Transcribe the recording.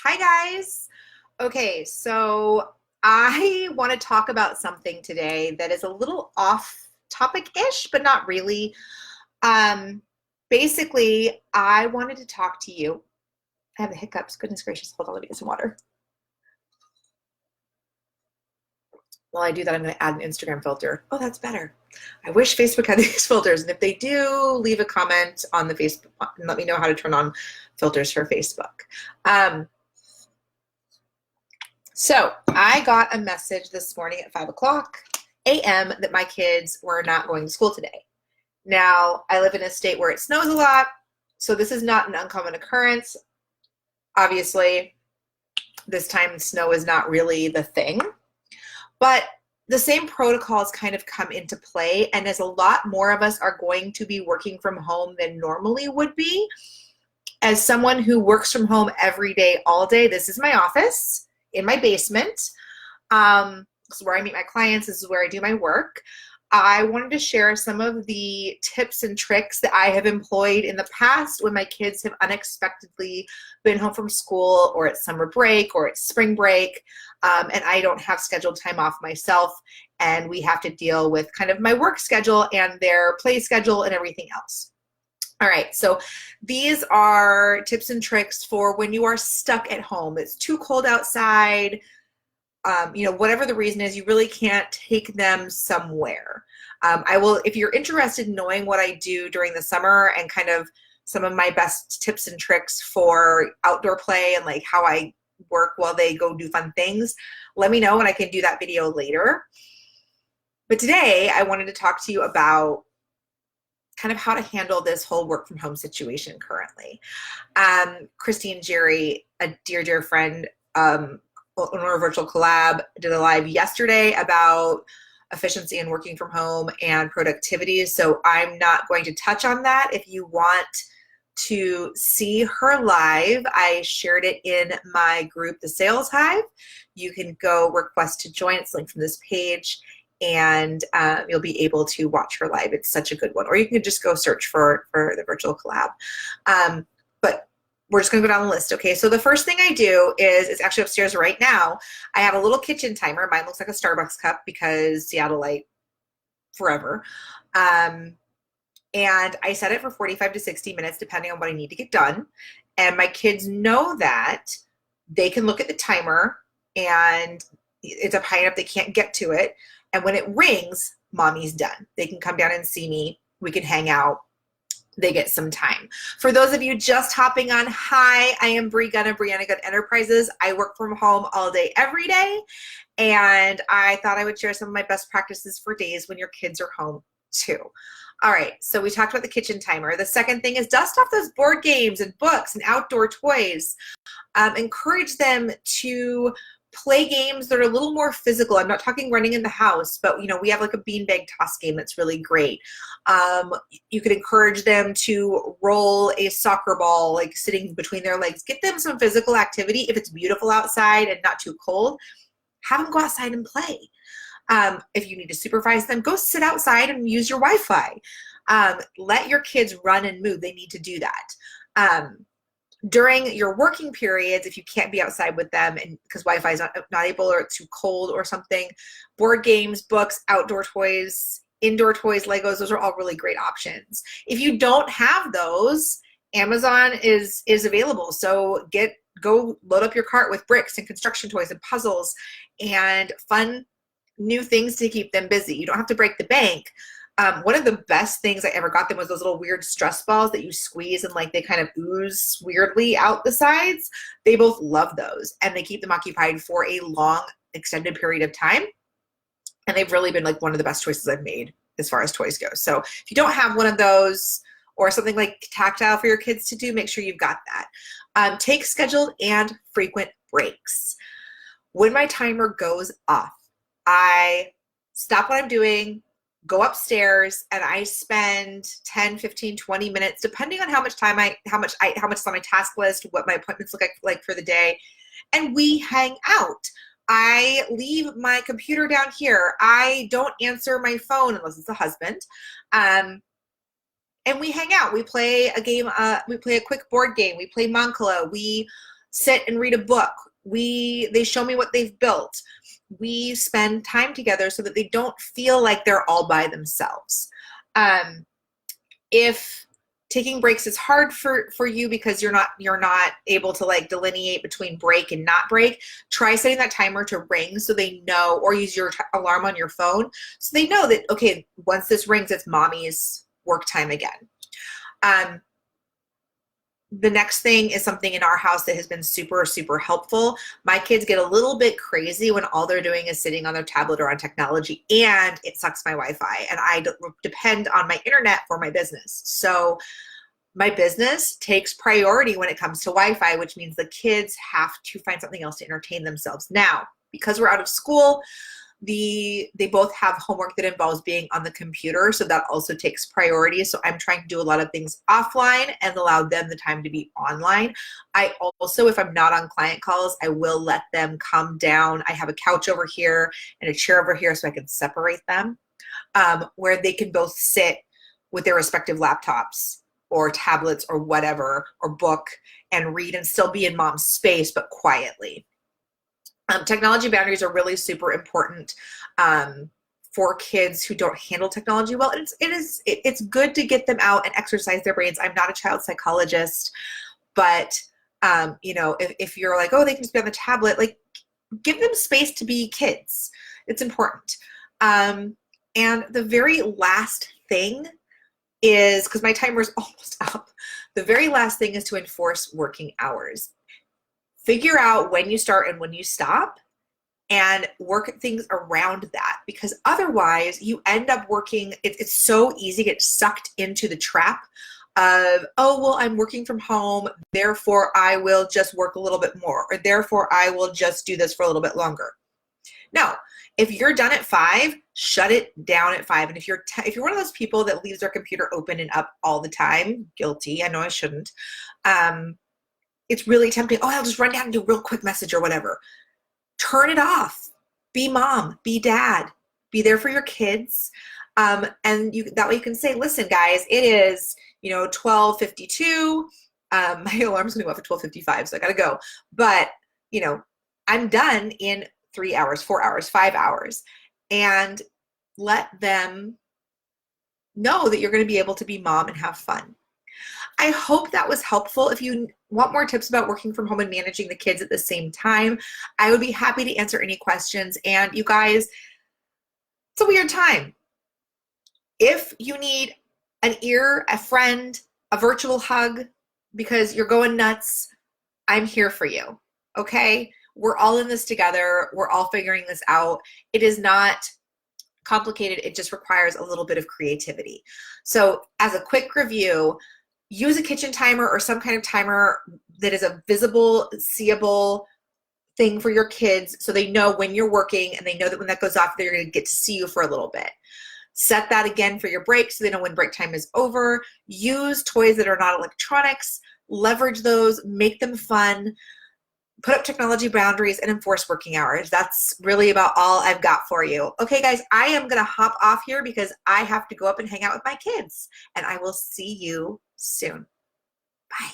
Hi guys. Okay, so I want to talk about something today that is a little off topic-ish, but not really. Um, Basically, I wanted to talk to you. I have the hiccups. Goodness gracious. Hold on, let me get some water. While I do that, I'm going to add an Instagram filter. Oh, that's better. I wish Facebook had these filters. And if they do, leave a comment on the Facebook and let me know how to turn on filters for Facebook. So I got a message this morning at 5 o'clock a.m. that my kids were not going to school today. Now, I live in a state where it snows a lot, so this is not an uncommon occurrence. Obviously, this time snow is not really the thing, but the same protocols kind of come into play, and as a lot more of us are going to be working from home than normally would be, as someone who works from home every day, all day, this is my office in my basement. This is where I meet my clients. This is where I do my work. I wanted to share some of the tips and tricks that I have employed in the past when my kids have unexpectedly been home from school, or it's summer break, or it's spring break, and I don't have scheduled time off myself, and we have to deal with kind of my work schedule and their play schedule and everything else. All right, so these are tips and tricks for when you are stuck at home. It's too cold outside, whatever the reason is, you really can't take them somewhere. If you're interested in knowing what I do during the summer and kind of some of my best tips and tricks for outdoor play and like how I work while they go do fun things, let me know and I can do that video later. But today I wanted to talk to you about kind of how to handle this whole work from home situation currently. Christy and Jerry, a dear, dear friend, on our virtual collab, did a live yesterday about efficiency and working from home and productivity. So I'm not going to touch on that. If you want to see her live, I shared it in my group, The Sales Hive. You can go request to join. It's linked from this page, and you'll be able to watch her live. It's such a good one. Or you can just go search for the virtual collab. But we're just gonna go down the list, okay? So the first thing I do is, it's actually upstairs right now. I have a little kitchen timer. Mine looks like a Starbucks cup because Seattle light forever. And I set it for 45 to 60 minutes, depending on what I need to get done. And my kids know that they can look at the timer and it's up high enough they can't get to it. And when it rings, mommy's done. They can come down and see me. We can hang out. They get some time. For those of you just hopping on, hi, I am Bree Gunn of Brianna Gunn Enterprises. I work from home all day, every day. And I thought I would share some of my best practices for days when your kids are home too. All right, so we talked about the kitchen timer. The second thing is dust off those board games and books and outdoor toys. Encourage them to play games that are a little more physical. I'm not talking running in the house, but we have like a beanbag toss game that's really great. You could encourage them to roll a soccer ball, like sitting between their legs. Get them some physical activity. If it's beautiful outside and not too cold, have them go outside and play. If you need to supervise them, go sit outside and use your Wi-Fi. Let your kids run and move. They need to do that. During your working periods, if you can't be outside with them and because Wi-Fi is not able, or it's too cold or something, board games, books, outdoor toys, indoor toys, Legos, those are all really great options. If you don't have those, Amazon is available. So go load up your cart with bricks and construction toys and puzzles and fun new things to keep them busy. You don't have to break the bank. One of the best things I ever got them was those little weird stress balls that you squeeze and like they kind of ooze weirdly out the sides. They both love those and they keep them occupied for a long extended period of time. And they've really been like one of the best choices I've made as far as toys go. So if you don't have one of those or something like tactile for your kids to do, make sure you've got that. Take scheduled and frequent breaks. When my timer goes off, I stop what I'm doing, go upstairs, and I spend 10, 15, 20 minutes, depending on how much time how much is on my task list, what my appointments look like for the day, and we hang out. I leave my computer down here. I don't answer my phone unless it's a husband. And we hang out. We play a game. We play a quick board game. We play Moncala. We sit and read a book. They show me what they've built. We spend time together so that they don't feel like they're all by themselves. If taking breaks is hard for you because you're not able to like delineate between break and not break, try setting that timer to ring so they know, or use your alarm on your phone so they know that, okay, once this rings, it's mommy's work time again. The next thing is something in our house that has been super, super helpful. My kids get a little bit crazy when all they're doing is sitting on their tablet or on technology, and it sucks my Wi-Fi, and I depend on my internet for my business. So my business takes priority when it comes to Wi-Fi, which means the kids have to find something else to entertain themselves. Now, because we're out of school, they both have homework that involves being on the computer, so that also takes priority. So I'm trying to do a lot of things offline and allow them the time to be online. I also, if I'm not on client calls, I will let them come down. I have a couch over here and a chair over here so I can separate them, where they can both sit with their respective laptops or tablets or whatever, or book, and read and still be in mom's space, but quietly. Technology boundaries are really super important for kids who don't handle technology well. It's good to get them out and exercise their brains. I'm not a child psychologist, but if you're like, oh, they can just be on the tablet, like, give them space to be kids. It's important. And the very last thing is, because my timer is almost up, the very last thing is to enforce working hours. Figure out when you start and when you stop and work things around that, because otherwise you end up working, it's so easy to get sucked into the trap of, oh, well, I'm working from home, therefore I will just work a little bit more, or therefore I will just do this for a little bit longer. No, if you're done at 5, shut it down at 5. And if you're one of those people that leaves their computer open and up all the time, guilty, I know I shouldn't, it's really tempting. Oh, I'll just run down and do a real quick message or whatever. Turn it off. Be mom, be dad, be there for your kids. And that way you can say, listen, guys, it is, 12:52. My alarm's gonna go off at 12:55, so I gotta go. But, I'm done in 3 hours, 4 hours, 5 hours. And let them know that you're gonna be able to be mom and have fun. I hope that was helpful. If you want more tips about working from home and managing the kids at the same time, I would be happy to answer any questions. And you guys, it's a weird time. If you need an ear, a friend, a virtual hug because you're going nuts, I'm here for you, okay? We're all in this together. We're all figuring this out. It is not complicated. It just requires a little bit of creativity. So as a quick review, use a kitchen timer or some kind of timer that is a visible, seeable thing for your kids so they know when you're working, and they know that when that goes off, they're going to get to see you for a little bit. Set that again for your break so they know when break time is over. Use toys that are not electronics. Leverage those. Make them fun. Put up technology boundaries and enforce working hours. That's really about all I've got for you. Okay, guys, I am going to hop off here because I have to go up and hang out with my kids, and I will see you soon. Bye.